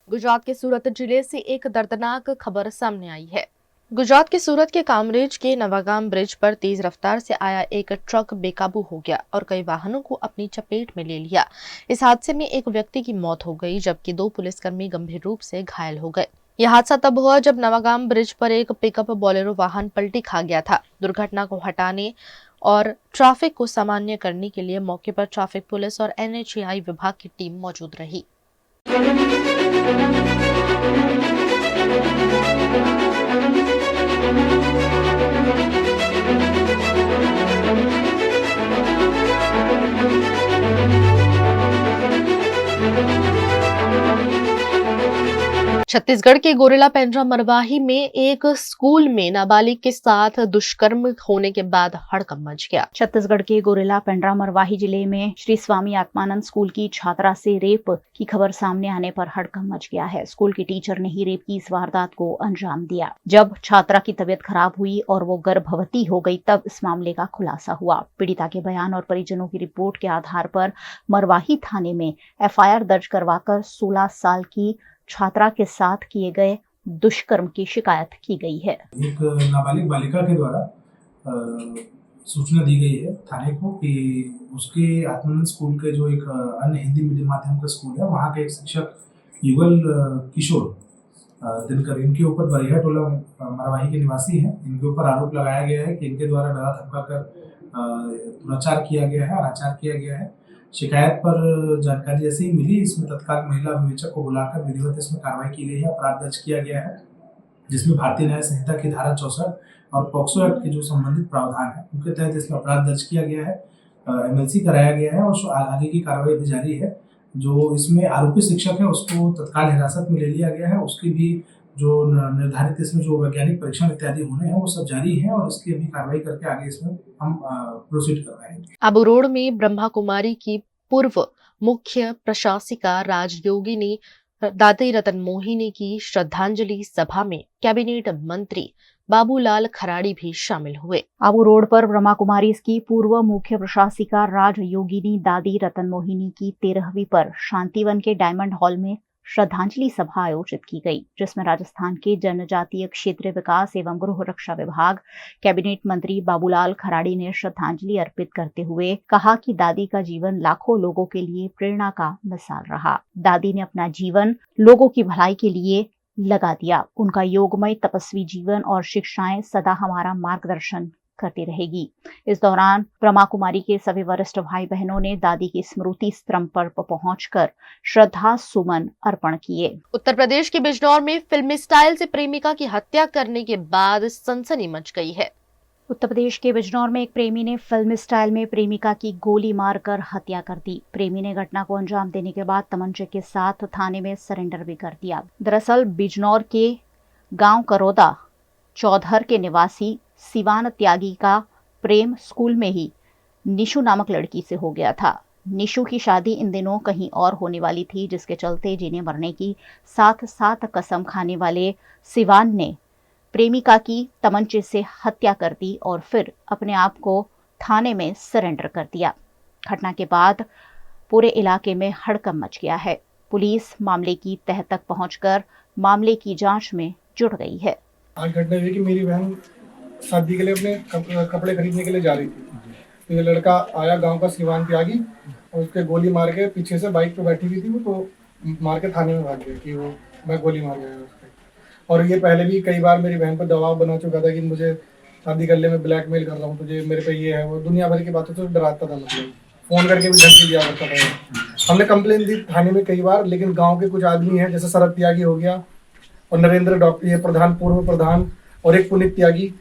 गुजरात के सूरत जिले से एक दर्दनाक खबर सामने आई है। गुजरात के सूरत के कामरेज के नवागाम ब्रिज पर तेज रफ्तार से आया एक ट्रक बेकाबू हो गया और कई वाहनों को अपनी चपेट में ले लिया। इस हादसे में एक व्यक्ति की मौत हो गई जबकि 2 पुलिसकर्मी गंभीर रूप से घायल हो गए। यह हादसा तब हुआ जब नवागाम ब्रिज पर एक पिकअप बोलेरो वाहन पलटी खा गया था। दुर्घटना को हटाने और ट्रैफिक को सामान्य करने के लिए मौके पर ट्रैफिक पुलिस और NHAI विभाग की टीम मौजूद रही। छत्तीसगढ़ के गोरेला पेंड्रा मरवाही में एक स्कूल में नाबालिग के साथ दुष्कर्म होने के बाद हड़कंप मच गया। छत्तीसगढ़ के गोरेला पेंड्रा मरवाही जिले में श्री स्वामी आत्मानंद स्कूल की छात्रा से रेप की खबर सामने आने पर हड़कंप मच गया है। स्कूल की टीचर ने ही रेप की इस वारदात को अंजाम दिया। जब छात्रा की तबीयत खराब हुई और वो गर्भवती हो गई तब इस मामले का खुलासा हुआ। पीड़िता के बयान और परिजनों की रिपोर्ट के आधार पर मरवाही थाने में FIR दर्ज करवाकर 16 साल की छात्रा के साथ किए गए दुष्कर्म की शिकायत की गई है। एक नाबालिग बालिका के द्वारा सूचना दी गई है थाने को कि उसके आत्मानंद स्कूल के जो एक अन्य हिंदी मीडियम माध्यम का स्कूल है वहाँ के एक शिक्षक युगल किशोर दिनकर, इनके ऊपर बरिया टोला मरवाही के निवासी हैं। इनके ऊपर आरोप लगाया गया है कि इनके द्वारा डरा धमका कर दुराचार किया गया है, अनाचार किया गया है। शिकायत पर जानकारी जैसे ही मिली, इसमें तत्काल महिला विवेचक को बुलाकर विधिवत इसमें कार्रवाई की गई है। अपराध दर्ज किया गया है जिसमें भारतीय न्याय संहिता की धारा 64 और पॉक्सो एक्ट के जो संबंधित प्रावधान है उनके तहत इसमें अपराध दर्ज किया गया है। MLC कराया गया है और आगे की कार्रवाई भी जारी है। जो इसमें आरोपी शिक्षक है उसको तत्काल हिरासत में ले लिया गया है। उसकी भी जो निर्धारित इसमें जो वैज्ञानिक परीक्षण इत्यादि होने हैं वो सब जारी है और इसकी अभी कार्रवाई करके आगे इसमें हम प्रोसीड कर रहे हैं। आबू रोड में ब्रह्मा कुमारी की पूर्व मुख्य प्रशासिका राजयोगिनी दादी रतन मोहिनी की श्रद्धांजलि सभा में कैबिनेट मंत्री बाबूलाल खराड़ी भी शामिल हुए। आबू रोड पर ब्रह्मा कुमारी की पूर्व मुख्य प्रशासिका राजयोगिनी दादी रतन मोहिनी की 13वीं पर शांतिवन के डायमंड हॉल में श्रद्धांजलि सभा आयोजित की गई, जिसमें राजस्थान के जनजातीय क्षेत्र विकास एवं गृह रक्षा विभाग कैबिनेट मंत्री बाबूलाल खराड़ी ने श्रद्धांजलि अर्पित करते हुए कहा कि दादी का जीवन लाखों लोगों के लिए प्रेरणा का मिसाल रहा। दादी ने अपना जीवन लोगों की भलाई के लिए लगा दिया। उनका योगमय तपस्वी जीवन और शिक्षाएं सदा हमारा मार्गदर्शन करती रहेगी। इस दौरान ब्रह्मा कुमारी के सभी वरिष्ठ भाई बहनों ने दादी की स्मृति स्तंभ पर पहुंचकर श्रद्धा सुमन अर्पण किए। उत्तर प्रदेश के बिजनौर में फिल्मी स्टाइल से प्रेमिका की हत्या करने के बाद सनसनी मच गई है। उत्तर प्रदेश के बिजनौर में एक प्रेमी ने फिल्म स्टाइल में प्रेमिका की गोली मारकर हत्या कर दी। प्रेमी ने घटना को अंजाम देने के बाद तमंचे के साथ थाने में सरेंडर भी कर दिया। दरअसल बिजनौर के गांव करोदा चौधर के निवासी सिवान त्यागी का प्रेम स्कूल में ही निशु नामक लड़की से हो गया था। निशु की शादी इन दिनों कहीं और होने वाली थी, जिसके चलते जीने मरने की साथ साथ कसम खाने वाले सिवान ने प्रेमिका की तमंचे से हत्या कर दी और फिर अपने आप को थाने में सरेंडर कर दिया। घटना के बाद पूरे इलाके में हड़कंप मच गया है। पुलिस मामले की तह तक पहुंचकर मामले की जांच में जुट गई है। आज घटना हुई कि मेरी बहन शादी के लिए अपने कपड़े खरीदने के लिए जा रही थी, तो ये लड़का आया गांव का सिवान त्यागी और उसके गोली मार के पीछे से बाइक पे बैठी हुई थी वो, तो मार के थाने में भाग गया कि वो मैं गोली मार गया उसके। और ये पहले भी कई बार मेरी बहन पर दबाव बना चुका था कि मुझे शादी कर ले, मैं ब्लैकमेल कर रहा हूँ तुझे, मेरे पे ये है वो, दुनिया भर की बातों से डराता था। मतलब फ़ोन करके भी धमकी दिया करता था। हमने कंप्लेन दी थाने में कई बार, लेकिन गाँव के कुछ आदमी हैं जैसे शरद त्यागी हो गया और नरेंद्र डॉक्टर ये प्रधान पूर्व प्रधान और एक पुनीत त्यागी,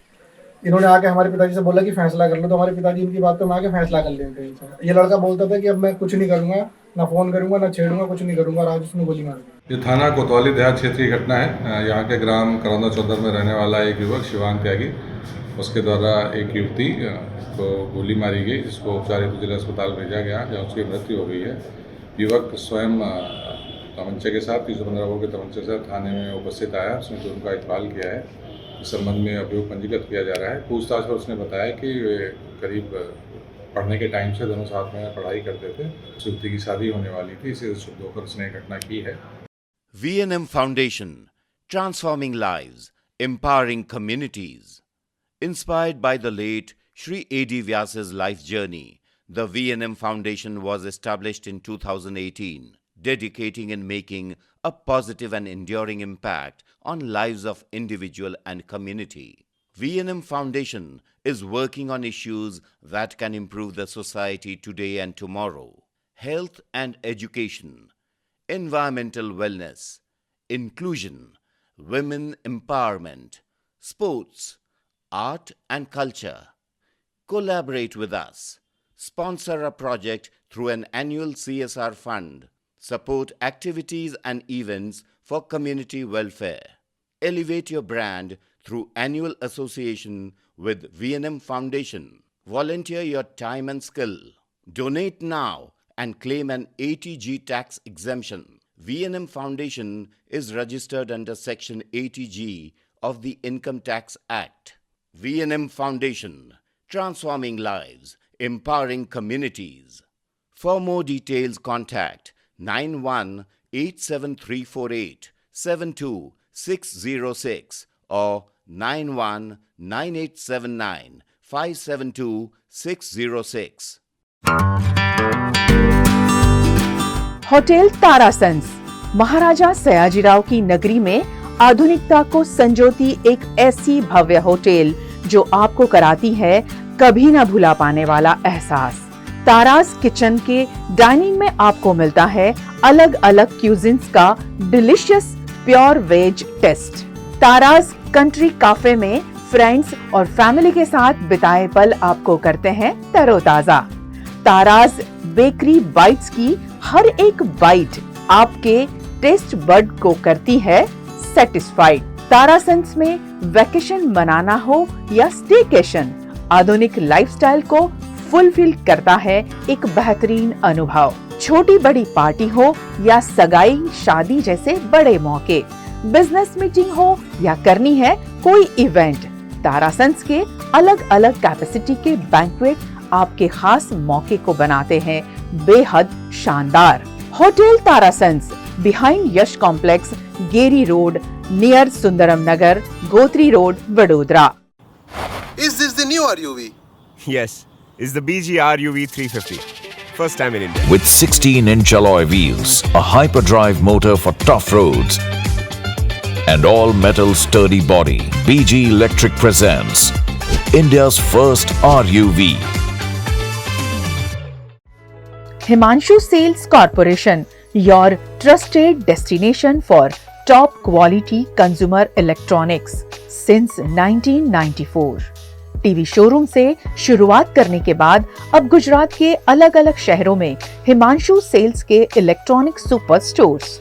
इन्होंने आके हमारे पिताजी से बोला कि फैसला कर लो, तो हमारे पिताजी इनकी बात पे हम आके फैसला कर लेंगे। ये लड़का बोलता था कि अब मैं कुछ नहीं करूंगा, ना फ़ोन करूंगा, ना छेड़ूंगा, कुछ नहीं करूंगा, और आज उसने गोली मार दी। ये थाना कोतवाली देहात क्षेत्रीय घटना है। यहाँ के ग्राम करौंदा चौधर में रहने वाला एक युवक शिवान त्यागी, उसके द्वारा एक युवती को गोली मारी गई, जिसको उपचार हेतु जिला अस्पताल भेजा गया जहाँ उसकी मृत्यु हो गई है। युवक स्वयं तमंचे के साथ 315 बोर के तमंचे से थाने में उपस्थित आया, उसने तुरंत का इकबाल किया है। इस संबंध में अभियोग पंजीकृत किया जा रहा है। पूछताछ पर उसने बताया कि वे करीब पढ़ने के टाइम से दोनों साथ में पढ़ाई करते थे। युवती की शादी होने वाली थी, इसे शुभ होकर उसने घटना की है। V&M Foundation, transforming lives, empowering communities. Inspired by the late Sri A.D. Vyas's life journey, the V&M Foundation was established in 2018, dedicating and making a positive and enduring impact on lives of individual and community. V&M Foundation is working on issues that can improve the society today and tomorrow. Health and education, environmental wellness, inclusion, women empowerment, sports, art and culture. Collaborate with us. Sponsor a project through an annual CSR fund. Support activities and events for community welfare. Elevate your brand through annual association with V&M Foundation. Volunteer your time and skill. Donate now and claim an ATG tax exemption. V&M Foundation is registered under Section 80G of the Income Tax Act. V&M Foundation, transforming lives, empowering communities. For more details, contact 918734872606 or 919879572606. Hotel तारासंस महाराजा सयाजीराव की नगरी में आधुनिकता को संजोती एक ऐसी भव्य hotel जो आपको कराती है कभी ना भुला पाने वाला एहसास। तारास किचन के डाइनिंग में आपको मिलता है अलग अलग क्यूजिन्स का delicious pure veg taste. Taras country cafe में फ्रेंड्स और फैमिली के साथ बिताए पल आपको करते हैं तरोताजा। तारास बेकरी बाइट्स की हर एक बाइट आपके टेस्ट बड को करती है सेटिस्फाइड। तारासंस में वैकेशन मनाना हो या स्टेकेशन, आधुनिक लाइफस्टाइल को फुलफिल करता है एक बेहतरीन अनुभव। छोटी बड़ी पार्टी हो या सगाई शादी जैसे बड़े मौके, बिजनेस मीटिंग हो या करनी है कोई इवेंट, तारासंस के अलग अलग कैपेसिटी के बैंक्वेट आपके खास मौके को बनाते हैं बेहद शानदार। Hotel Tarasons behind Yash complex, Geri road, near Sundaram Nagar, Gotri road, Vadodara. Is this the new RUV? Yes, it's the BG RUV 350. First time in India. With 16-inch alloy wheels, a hyperdrive motor for tough roads, and all-metal sturdy body, BG Electric presents India's first RUV. Himanshu Sales Corporation, your trusted destination for top quality consumer electronics since 1994. TV showroom से शुरुआत करने के बाद अब गुजरात के अलग अलग शहरों में हिमांशु सेल्स के electronic super stores,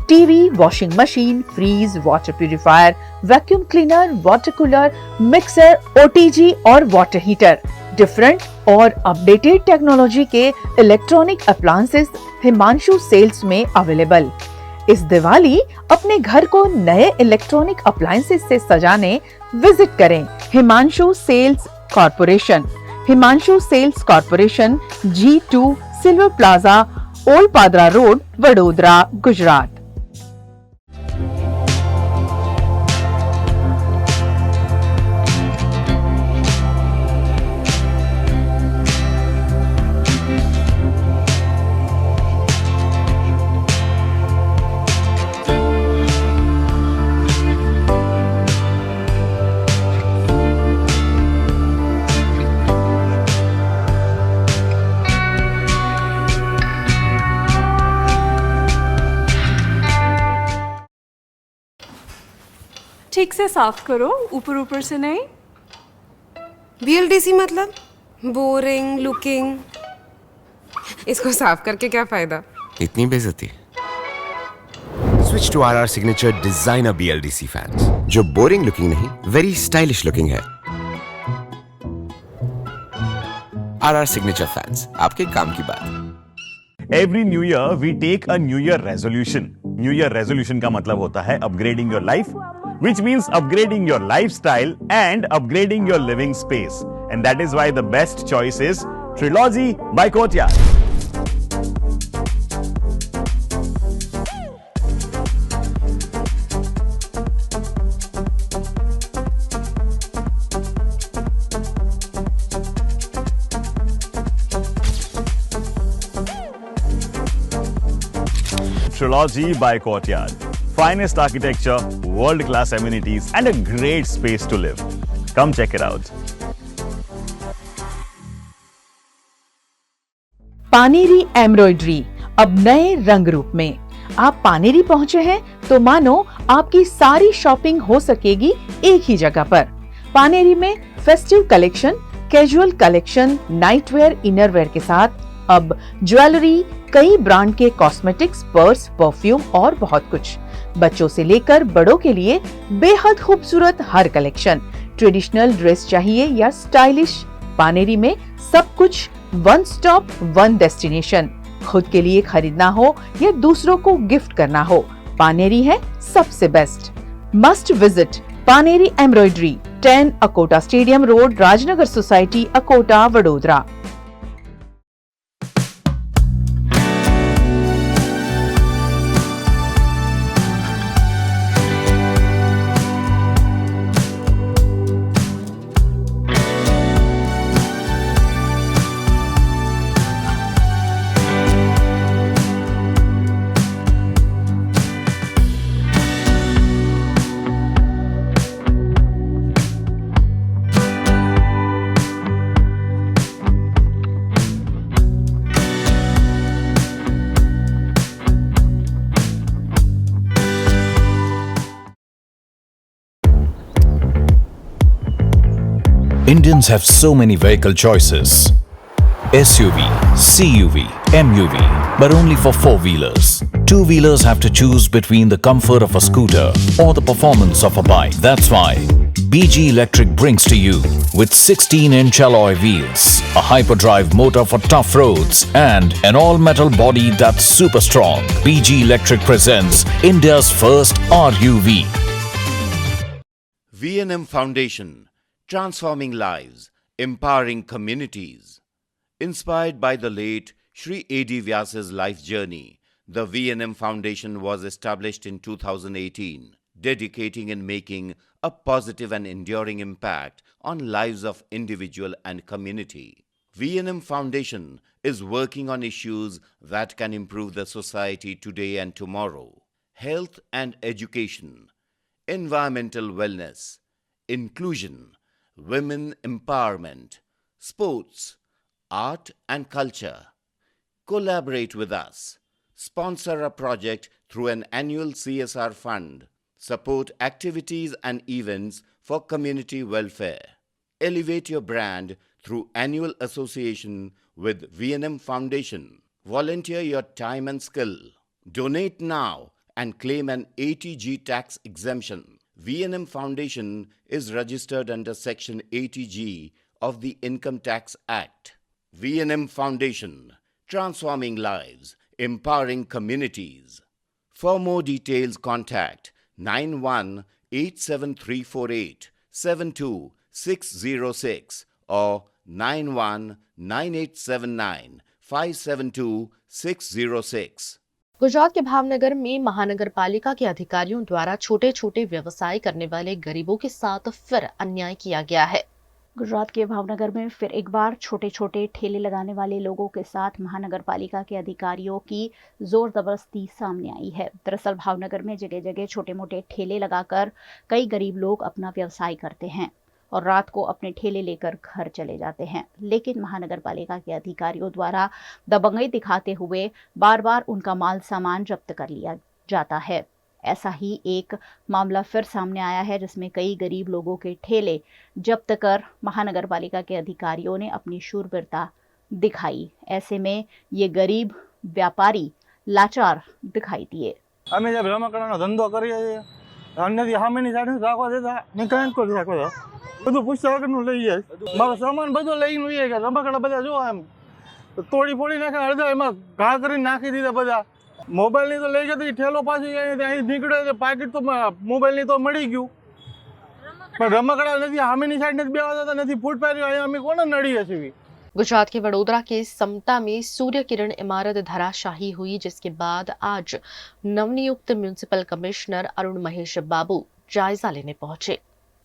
TV, washing machine, fridge, water purifier, vacuum cleaner, water cooler, mixer, OTG और वाटर हीटर, डिफरेंट और अपडेटेड टेक्नोलॉजी के इलेक्ट्रॉनिक अप्लायंसेस हिमांशु सेल्स में अवेलेबल। इस दिवाली अपने घर को नए इलेक्ट्रॉनिक अप्लायंसेस से सजाने विजिट करें Himanshu sales corporation. Himanshu sales corporation, G2 silver plaza, old Padra road, Vadodara, Gujarat. ठीक से साफ करो, ऊपर ऊपर से नहीं। BLDC मतलब बोरिंग लुकिंग, इसको साफ करके क्या फायदा? इतनी बेइज्जती। Switch to RR Signature Designer BLDC fans, जो बोरिंग लुकिंग नहीं, वेरी स्टाइलिश लुकिंग है। RR Signature fans, आपके काम की बात। Every new year we take a New Year resolution. New Year resolution का मतलब होता है upgrading your life, which means upgrading your lifestyle and upgrading your living space. And that is why the best choice is Trilogy by Courtyard. Technology by Courtyard. Finest architecture, world-class amenities, and a great space to live. Come check it out. Paneri embroidery अब नए रंग रूप में। आप पानेरी पहुंचे हैं तो मानो आपकी सारी शॉपिंग हो सकेगी एक ही जगह पर। पानेरी में festive collection, casual collection, nightwear, innerwear के साथ अब ज्वेलरी, कई ब्रांड के कॉस्मेटिक्स, पर्स, परफ्यूम और बहुत कुछ। बच्चों से लेकर बड़ों के लिए बेहद खूबसूरत हर कलेक्शन। ट्रेडिशनल ड्रेस चाहिए या स्टाइलिश, पानेरी में सब कुछ वन स्टॉप वन डेस्टिनेशन। खुद के लिए खरीदना हो या दूसरों को गिफ्ट करना हो, पानेरी है सबसे best. Must visit Paneri embroidery, 10 Akota stadium road, Rajnagar society, Akota, Vadodara. Indians have so many vehicle choices. SUV, CUV, MUV, but only for four-wheelers. Two-wheelers have to choose between the comfort of a scooter or the performance of a bike. That's why BG Electric brings to you with 16-inch alloy wheels, a hyperdrive motor for tough roads, and an all-metal body that's super strong. BG Electric presents India's first RUV. V&M Foundation, transforming lives, empowering communities. Inspired by the late Shri A.D. Vyas's life journey, the V&M Foundation was established in 2018, dedicating and making a positive and enduring impact on lives of individual and community. V&M Foundation is working on issues that can improve the society today and tomorrow: health and education, environmental wellness, inclusion, women empowerment, sports, art and culture. Collaborate with us. Sponsor a project through an annual CSR fund. Support activities and events for community welfare. Elevate your brand through annual association with V&M Foundation. Volunteer your time and skill. Donate now and claim an 80G tax exemption. V&M Foundation is registered under Section 80G of the Income Tax Act. V&M Foundation, transforming lives, empowering communities. For more details, contact 918734872606 or 919879572606. Gujarat के भावनगर में महानगर पालिका के अधिकारियों द्वारा छोटे छोटे व्यवसाय करने वाले गरीबों के साथ फिर अन्याय किया गया है। गुजरात के भावनगर में फिर एक बार छोटे छोटे ठेले लगाने वाले लोगों के साथ महानगर पालिका के अधिकारियों की जोर जबरदस्ती सामने आई है। दरअसल भावनगर में जगह जगह छोटे मोटे ठेले लगाकर कई गरीब लोग अपना व्यवसाय करते हैं और रात को अपने ठेले लेकर घर चले जाते हैं, लेकिन महानगर पालिका के अधिकारियों द्वारा दबंगई दिखाते हुए बार बार उनका माल सामान जब्त कर लिया जाता है। ऐसा ही एक मामला फिर सामने आया है जिसमें कई गरीब लोगों के ठेले जब्त कर महानगर पालिका के अधिकारियों ने अपनी शूरवीरता दिखाई। ऐसे में ये गरीब व्यापारी लाचार दिखाई दिए। અમે જે રમકડાનો ધંધો કરીએ છીએ અન્યથી સામેની સાઈડ રાખવા દેતા ને કાંઈ કોઈ રાખવા દો બધું પૂછતા વગરનું લઈ જાય મારો સામાન બધો લઈને લઈએ કે રમકડા બધા જો એમ તોડી ફોડી નાખે અડધા એમાં ઘા કરીને નાખી દીધા બધા મોબાઈલની તો લઈ જતી ઠેલો પાછી અહીં નીકળે પાકીટ તો મોબાઈલની તો મળી ગયું પણ રમકડા નથી સામેની સાઈડ નથી બેવા દેતા નથી ફૂટ પાડી અહીંયા અમે કોને નડીએ છીએ। गुजरात के वडोदरा के समता में सूर्य किरण इमारत धराशाही हुई, जिसके बाद आज नवनियुक्त म्युनिसिपल कमिश्नर अरुण महेश बाबू जायजा लेने पहुंचे।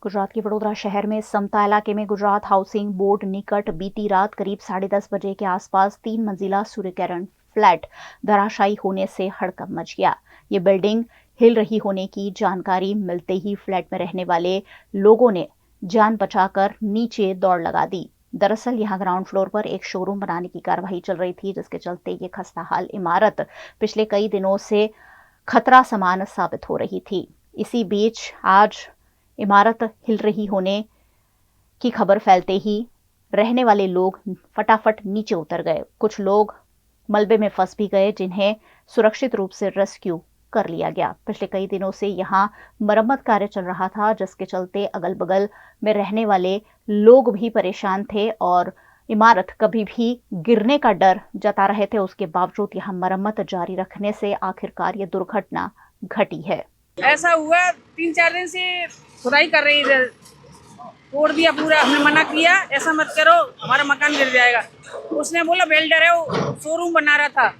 गुजरात के वडोदरा शहर में समता इलाके में गुजरात हाउसिंग बोर्ड निकट बीती रात करीब 10:30 बजे के आसपास 3 मंजिला सूर्य किरण फ्लैट धराशायी होने से हड़कंप मच गया। ये बिल्डिंग हिल रही होने की जानकारी मिलते ही फ्लैट में रहने वाले लोगों ने जान बचाकर नीचे दौड़ लगा दी। दरअसल यहां ग्राउंड फ्लोर पर एक शोरूम बनाने की कार्रवाई चल रही थी, जिसके चलते ये खस्ताहाल इमारत पिछले कई दिनों से खतरा समान साबित हो रही थी। इसी बीच आज इमारत हिल रही होने की खबर फैलते ही रहने वाले लोग फटाफट नीचे उतर गए। कुछ लोग मलबे में फंस भी गए, जिन्हें सुरक्षित रूप से रेस्क्यू कर लिया गया। पिछले कई दिनों से यहाँ मरम्मत कार्य चल रहा था, जिसके चलते अगल बगल में रहने वाले लोग भी परेशान थे और इमारत कभी भी गिरने का डर जता रहे थे। उसके बावजूद यहाँ मरम्मत जारी रखने से आखिरकार ये दुर्घटना घटी है। ऐसा हुआ 3-4 दिन से खुदाई कर रही है, तोड़ दिया पूरा। हमने मना किया ऐसा मत करो, हमारा मकान गिर जाएगा। उसने बोला वेल्डर है, वो शोरूम बना रहा था,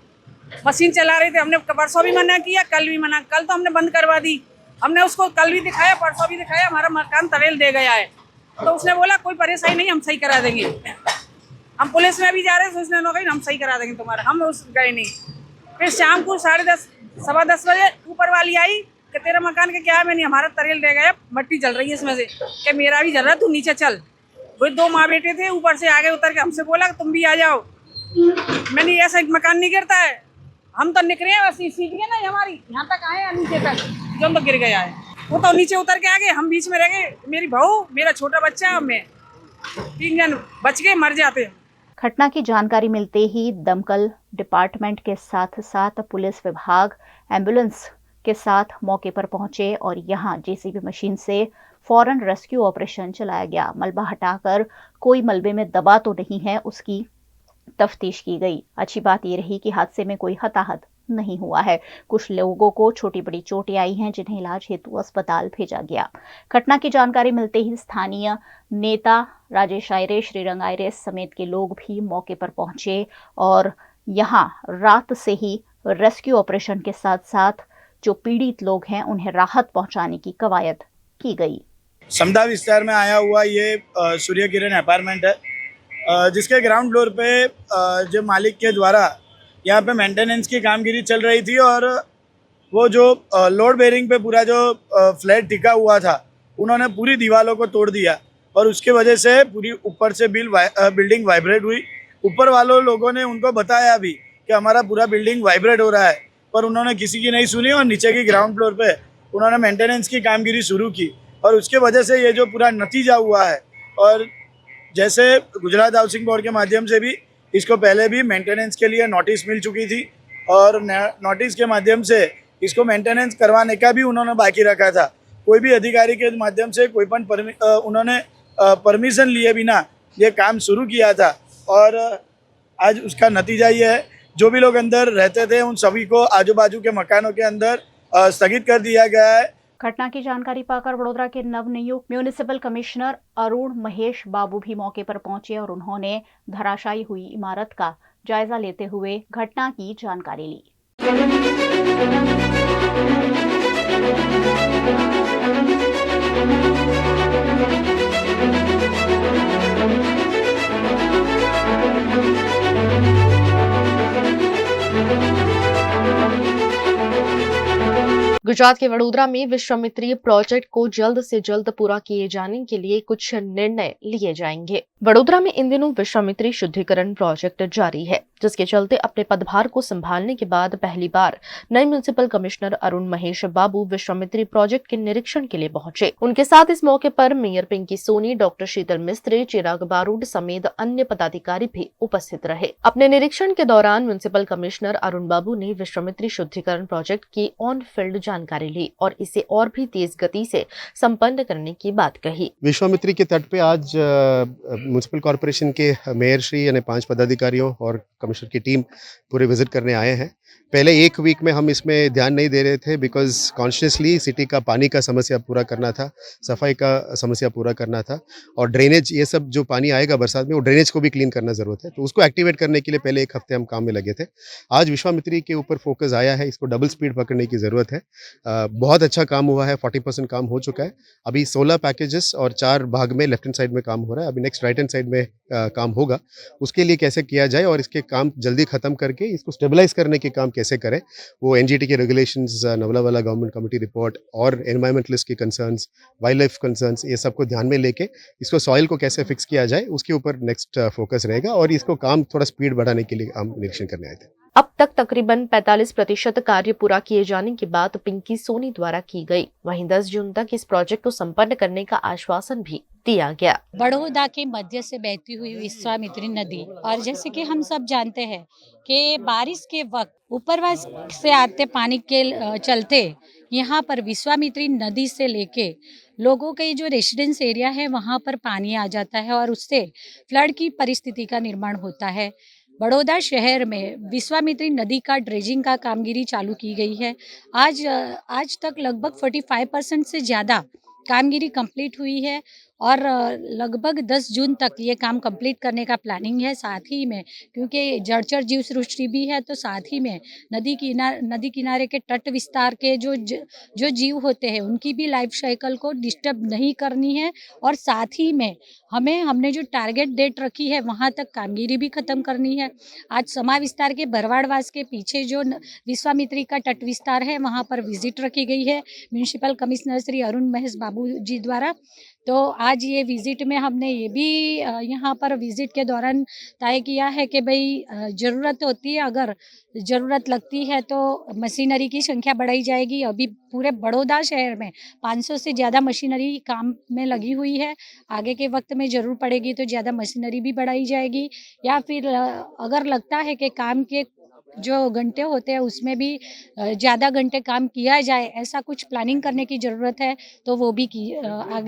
मशीन चला रहे थे। हमने परसों भी मना किया, कल भी मना, कल तो हमने बंद करवा दी। हमने उसको कल भी दिखाया, परसों भी दिखाया, हमारा मकान तवेल दे गया है। तो उसने बोला कोई परेशानी नहीं, हम सही करा देंगे। हम पुलिस में भी जा रहे थे, उसने कहा हम सही करा देंगे तुम्हारा। हम उस गए नहीं। फिर शाम को 10:30 सवा 10 बजे ऊपर वाली आई कि तेरा मकान के क्या है? मैंने हमारा तरेल दे गया, मट्टी जल रही है इसमें से, कि मेरा भी जल रहा है, तू नीचे चल। वो 2 माँ बेटे थे, ऊपर से आगे उतर के हमसे बोला तुम भी आ जाओ। मैंने ऐसा मकान नहीं गिरता है, हम तो निकले हैं, बस सीढ़ी है ना हमारी, यहाँ तक आए हैं नीचे तक, जो तो गिर गया है। वो तो नीचे उतर के आ गए, हम बीच में रह गए। मेरी बहू, मेरा छोटा बच्चा और मैं, 3 जन बच गए, मर जाते। घटना की जानकारी मिलते ही दमकल डिपार्टमेंट के साथ साथ पुलिस विभाग एम्बुलेंस के साथ मौके पर पहुंचे और यहां जेसीबी मशीन से फौरन रेस्क्यू ऑपरेशन चलाया गया। मलबा हटाकर कोई मलबे में दबा तो नहीं है, उसकी तफ्तीश की गई। अच्छी बात यह रही कि हादसे में कोई हताहत नहीं हुआ है। कुछ लोगों को छोटी बड़ी चोटें आई हैं, जिन्हें इलाज हेतु अस्पताल भेजा गया। घटना की जानकारी मिलते ही स्थानीय नेता राजेश आयरे, श्रीरंग आयरे समेत के लोग भी मौके पर पहुंचे और यहां रात से ही रेस्क्यू ऑपरेशन के साथ साथ जो पीड़ित लोग हैं उन्हें राहत पहुंचाने की कवायद की गई। समदा विस्तार में आया हुआ ये सूर्य किरण अपार्टमेंट है, जिसके ग्राउंड फ्लोर पे जो मालिक के द्वारा यहाँ पे मेंटेनेंस की कामगिरी चल रही थी और वो जो लोड बेरिंग पे पूरा जो फ्लैट टिका हुआ था, उन्होंने पूरी दीवारों को तोड़ दिया और उसके वजह से पूरी ऊपर से बिल्डिंग वाइब्रेट हुई। ऊपर वालों लोगों ने उनको बताया भी कि हमारा पूरा बिल्डिंग वाइब्रेट हो रहा है, पर उन्होंने किसी की नहीं सुनी और नीचे की ग्राउंड फ्लोर पे उन्होंने मेंटेनेंस की कामगिरी शुरू की और उसके वजह से ये जो पूरा नतीजा हुआ है। और जैसे गुजरात हाउसिंग बोर्ड के माध्यम से भी इसको पहले भी मेंटेनेंस के लिए नोटिस मिल चुकी थी और नोटिस के माध्यम से इसको मेंटेनेंस करवाने का भी उन्होंने बाकी रखा था। कोई भी अधिकारी के माध्यम से कोई पण उन्होंने परमिशन लिए बिना ये काम शुरू किया था और आज उसका नतीजा ये है, जो भी लोग अंदर रहते थे उन सभी को आजू बाजू के मकानों के अंदर स्थगित कर दिया गया है। घटना की जानकारी पाकर वडोदरा के नवनियुक्त म्यूनिसिपल कमिश्नर अरुण महेश बाबू भी मौके पर पहुंचे और उन्होंने धराशायी हुई इमारत का जायजा लेते हुए घटना की जानकारी ली। गुजरात के वडोदरा में विश्वामित्री प्रोजेक्ट को जल्द से जल्द पूरा किए जाने के लिए कुछ निर्णय लिए जाएंगे। वडोदरा में इन दिनों विश्वामित्री शुद्धिकरण प्रोजेक्ट जारी है, जिसके चलते अपने पदभार को संभालने के बाद पहली बार नए म्युनिसिपल कमिश्नर अरुण महेश बाबू विश्वामित्री प्रोजेक्ट के निरीक्षण के लिए पहुंचे। उनके साथ इस मौके पर मेयर पिंकी सोनी, डॉक्टर शीतल मिस्त्री, चिराग बारूद समेत अन्य पदाधिकारी भी उपस्थित रहे। अपने निरीक्षण के दौरान म्युनिसिपल कमिश्नर अरुण बाबू ने विश्वामित्री शुद्धिकरण प्रोजेक्ट की ऑन फील्ड जानकारी ली और इसे और भी तेज गति से संपन्न करने की बात कही। विश्वामित्री के तट पे आज म्युनिसिपल कॉर्पोरेशन के मेयर श्री यानी 5 पदाधिकारियों और कमिश्नर की टीम पूरे विजिट करने आए हैं। पहले एक वीक में हम इसमें ध्यान नहीं दे रहे थे बिकॉज़ कॉन्शियसली सिटी का पानी का समस्या पूरा करना था, सफाई का समस्या पूरा करना था और ड्रेनेज ये सब जो पानी आएगा बरसात में वो ड्रेनेज को भी क्लीन करना ज़रूरत है। तो उसको एक्टिवेट करने के लिए पहले 1 हफ्ते हम काम में लगे थे। आज विश्वामित्री के ऊपर फोकस आया है, इसको डबल स्पीड पकड़ने की ज़रूरत है। बहुत अच्छा काम हुआ है, 40% काम हो चुका है। अभी 16 पैकेजेस और 4 भाग में लेफ्ट हैंड साइड में काम हो रहा है। अभी नेक्स्ट राइट हैंड साइड में काम होगा। उसके लिए कैसे किया जाए और इसके काम जल्दी खत्म करके इसको स्टेबलाइज़ करने के काम कैसे करें, वो एनजीटी के रेगुलेशंस, नवला वाला गवर्नमेंट कमेटी रिपोर्ट और एनवायरमेंटलिस्ट की कंसर्न्स, वाइल्ड लाइफ कंसर्न्स, ये सबको ध्यान में लेके इसको सॉइल को कैसे फिक्स किया जाए उसके ऊपर नेक्स्ट फोकस रहेगा और इसको काम थोड़ा स्पीड बढ़ाने के लिए हम निरीक्षण करने आए थे। अब तक तकरीबन 45% कार्य पूरा किए जाने की बात पिंकी सोनी द्वारा की गई। वहीं 10 जून तक इस प्रोजेक्ट को संपन्न करने का आश्वासन भी दिया गया। बड़ौदा के मध्य से बहती हुई विश्वामित्री नदी, और जैसे कि हम सब जानते हैं कि बारिश के वक्त ऊपरवास से आते पानी के चलते यहाँ पर विश्वामित्री नदी से लेके लोगों के जो रेसिडेंस एरिया है वहाँ पर पानी आ जाता है और उससे फ्लड की परिस्थिति का निर्माण होता है। बड़ौदा शहर में विश्वामित्री नदी का ड्रेजिंग का कामगिरी चालू की गई है। आज तक लगभग 45% से ज़्यादा कामगिरी कंप्लीट हुई है और लगभग 10 जून तक ये काम कंप्लीट करने का प्लानिंग है। साथ ही में क्योंकि जलचर जीव सृष्टि भी है तो साथ ही में नदी किनारे के तट विस्तार के जो जीव होते हैं उनकी भी लाइफ साइकिल को डिस्टर्ब नहीं करनी है और साथ ही में हमने जो टारगेट डेट रखी है वहाँ तक कामगिरी भी खत्म करनी है। आज समा विस्तार के भरवाड़वास के पीछे जो विश्वामित्री का तट विस्तार है वहाँ पर विजिट रखी गई है म्यूनिसिपल कमिश्नर श्री अरुण महेश बाबू जी द्वारा। तो आज ये विजिट में हमने ये भी यहाँ पर विजिट के दौरान तय किया है कि भाई ज़रूरत होती है, अगर ज़रूरत लगती है तो मशीनरी की संख्या बढ़ाई जाएगी। अभी पूरे बड़ौदा शहर में 500 से ज़्यादा मशीनरी काम में लगी हुई है। आगे के वक्त में ज़रूर पड़ेगी तो ज़्यादा मशीनरी भी बढ़ाई जाएगी या फिर अगर लगता है कि काम के जो घंटे होते हैं उसमें भी ज़्यादा घंटे काम किया जाए, ऐसा कुछ प्लानिंग करने की ज़रूरत है तो वो भी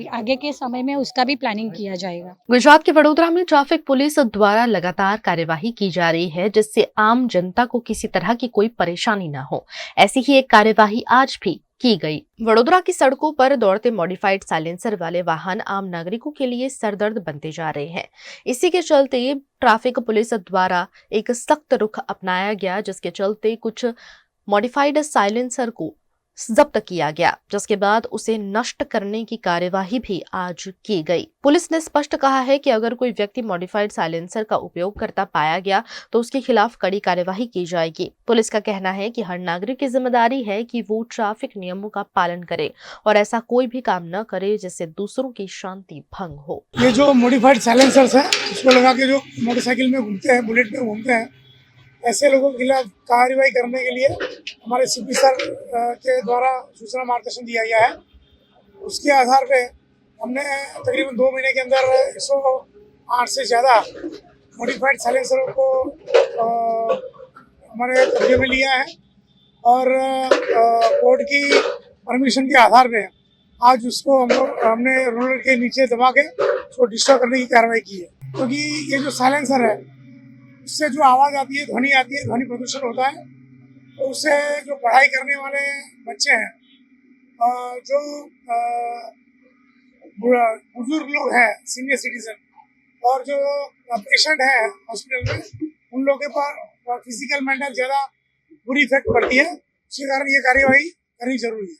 आगे के समय में उसका भी प्लानिंग किया जाएगा। गुजरात के वडोदरा में ट्रैफिक पुलिस द्वारा लगातार कार्यवाही की जा रही है जिससे आम जनता को किसी तरह की कोई परेशानी न हो। ऐसी ही एक कार्यवाही आज भी की गई। वडोदरा की सड़कों पर दौड़ते मॉडिफाइड साइलेंसर वाले वाहन आम नागरिकों के लिए सरदर्द बनते जा रहे हैं। इसी के चलते ट्रैफिक पुलिस द्वारा एक सख्त रुख अपनाया गया जिसके चलते कुछ मॉडिफाइड साइलेंसर को जब्त किया गया, जिसके बाद उसे नष्ट करने की कार्यवाही भी आज की गई। पुलिस ने स्पष्ट कहा है कि अगर कोई व्यक्ति मॉडिफाइड साइलेंसर का उपयोग करता पाया गया तो उसके खिलाफ कड़ी कार्यवाही की जाएगी। पुलिस का कहना है कि हर नागरिक की जिम्मेदारी है कि वो ट्रैफिक नियमों का पालन करे और ऐसा कोई भी काम न करे जिससे दूसरों की शांति भंग हो। ये जो मॉडिफाइड साइलेंसर्स है उसको लगा के जो मोटरसाइकिल में घूमते हैं, बुलेट में घूमते हैं, ऐसे लोगों के खिलाफ कार्रवाई करने के लिए हमारे सीपी सर के द्वारा सूचना मार्गदर्शन दिया गया है। उसके आधार पे हमने तकरीबन 2 महीने के अंदर 108 से ज़्यादा मॉडिफाइड साइलेंसरों को हमारे कब्जे में लिया है और कोर्ट की परमिशन के आधार पे आज उसको हमने रोलर के नीचे दबा के उसको डिस्ट्रॉय करने की कार्रवाई की है। क्योंकि ये जो साइलेंसर है उससे जो आवाज़ आती है, ध्वनि आती है, ध्वनि प्रदूषण होता है। तो उससे जो पढ़ाई करने वाले बच्चे हैं, जो बुजुर्ग लोग हैं, सीनियर सिटीजन और जो पेशेंट हैं हॉस्पिटल में, उन लोगों के पर फिजिकल मेंटल ज़्यादा बुरी इफेक्ट पड़ती है। इसके कारण ये कार्यवाही करनी जरूरी है।